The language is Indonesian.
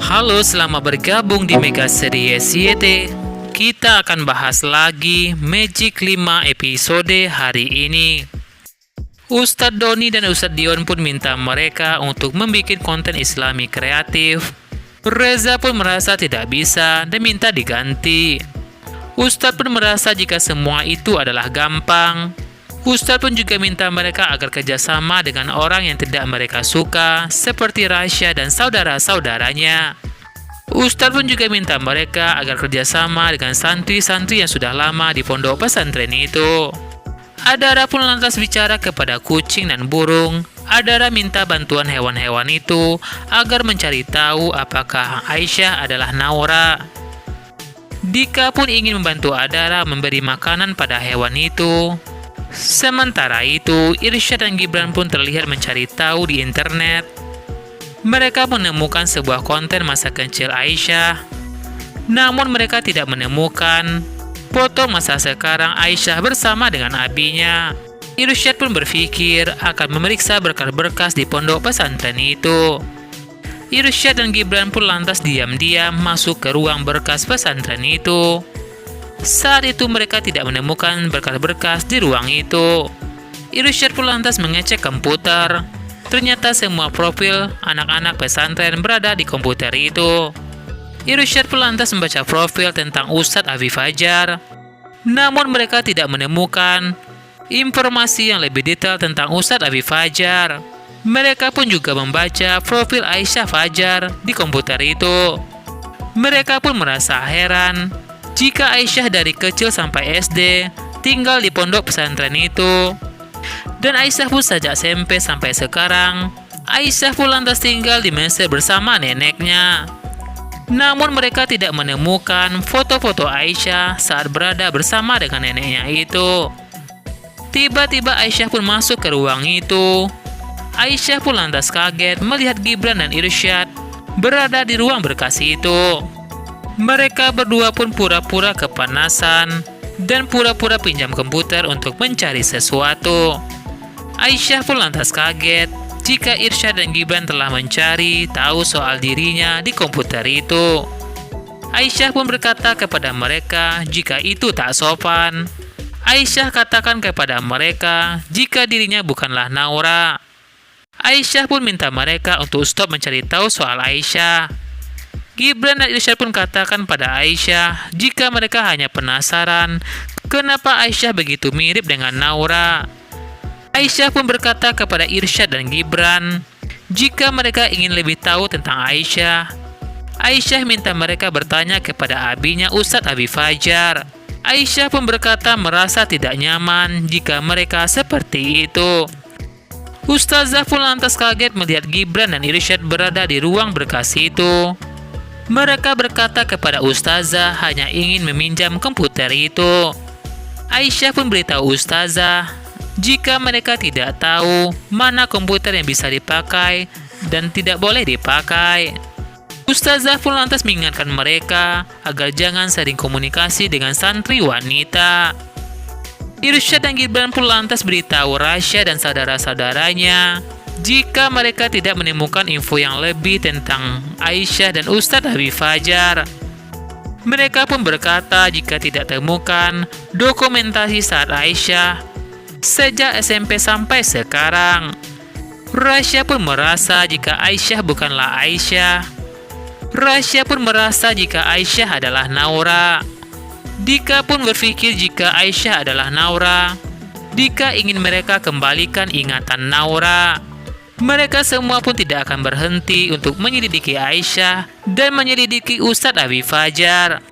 Halo, selamat bergabung di Mega Series YT. Kita akan bahas lagi Magic 5 episode hari ini. Ustadz Doni dan Ustadz Dion pun minta mereka untuk membuat konten Islami kreatif. Reza pun merasa tidak bisa dan minta diganti. Ustadz pun merasa jika semua itu adalah gampang. Ustadz pun juga minta mereka agar kerjasama dengan orang yang tidak mereka suka, seperti Rasya dan saudara-saudaranya. Ustadz pun juga minta mereka agar kerjasama dengan santri-santri yang sudah lama di pondok pesantren itu. Adara pun lantas bicara kepada kucing dan burung. Adara minta bantuan hewan-hewan itu agar mencari tahu apakah Aisyah adalah Naura. Dika pun ingin membantu Adara memberi makanan pada hewan itu. Sementara itu, Irsyad dan Gibran pun terlihat mencari tahu di internet. Mereka menemukan sebuah konten masa kecil Aisyah. Namun mereka tidak menemukan foto masa sekarang Aisyah bersama dengan abinya. Irsyad pun berpikir akan memeriksa berkas-berkas di pondok pesantren itu. Irsyad dan Gibran pun lantas diam-diam masuk ke ruang berkas pesantren itu. Saat itu mereka tidak menemukan berkas-berkas di ruang itu. Irsyad pun lantas mengecek komputer. Ternyata semua profil anak-anak pesantren berada di komputer itu. Irsyad pun lantas membaca profil tentang Ustadz Abi Fajar. Namun mereka tidak menemukan informasi yang lebih detail tentang Ustadz Abi Fajar. Mereka pun juga membaca profil Aisyah Fajar di komputer itu. Mereka pun merasa heran jika Aisyah dari kecil sampai SD tinggal di pondok pesantren itu. Dan Aisyah pun sejak SMP sampai sekarang, Aisyah pun lantas tinggal di Mesir bersama neneknya. Namun mereka tidak menemukan foto-foto Aisyah saat berada bersama dengan neneknya itu. Tiba-tiba Aisyah pun masuk ke ruang itu. Aisyah pun lantas kaget melihat Gibran dan Irsyad berada di ruang berkas itu. Mereka berdua pun pura-pura kepanasan dan pura-pura pinjam komputer untuk mencari sesuatu. Aisyah pun lantas kaget jika Irsyad dan Gibran telah mencari tahu soal dirinya di komputer itu. Aisyah pun berkata kepada mereka jika itu tak sopan. Aisyah katakan kepada mereka jika dirinya bukanlah Naura. Aisyah pun minta mereka untuk stop mencari tahu soal Aisyah. Gibran dan Irsyad pun katakan pada Aisyah jika mereka hanya penasaran kenapa Aisyah begitu mirip dengan Naura. Aisyah pun berkata kepada Irsyad dan Gibran jika mereka ingin lebih tahu tentang Aisyah. Aisyah minta mereka bertanya kepada abinya Ustadz Abi Fajar. Aisyah pun berkata merasa tidak nyaman jika mereka seperti itu. Ustazah pun lantas kaget melihat Gibran dan Irsyad berada di ruang berkas itu. Mereka berkata kepada Ustazah hanya ingin meminjam komputer itu. Aisyah pun beritahu Ustazah jika mereka tidak tahu mana komputer yang bisa dipakai dan tidak boleh dipakai. Ustazah pun lantas mengingatkan mereka agar jangan sering komunikasi dengan santri wanita. Irsyad dan Gibran pun lantas beritahu Rasya dan saudara-saudaranya jika mereka tidak menemukan info yang lebih tentang Aisyah dan Ustadz Abi Fajar. Mereka pun berkata jika tidak temukan dokumentasi saat Aisyah sejak SMP sampai sekarang. Rasya pun merasa jika Aisyah bukanlah Aisyah. Rasya pun merasa jika Aisyah adalah Naura. Dika pun berpikir jika Aisyah adalah Naura. Dika ingin mereka kembalikan ingatan Naura. Mereka semua pun tidak akan berhenti untuk menyelidiki Aisyah dan menyelidiki Ustadz Abi Fajar.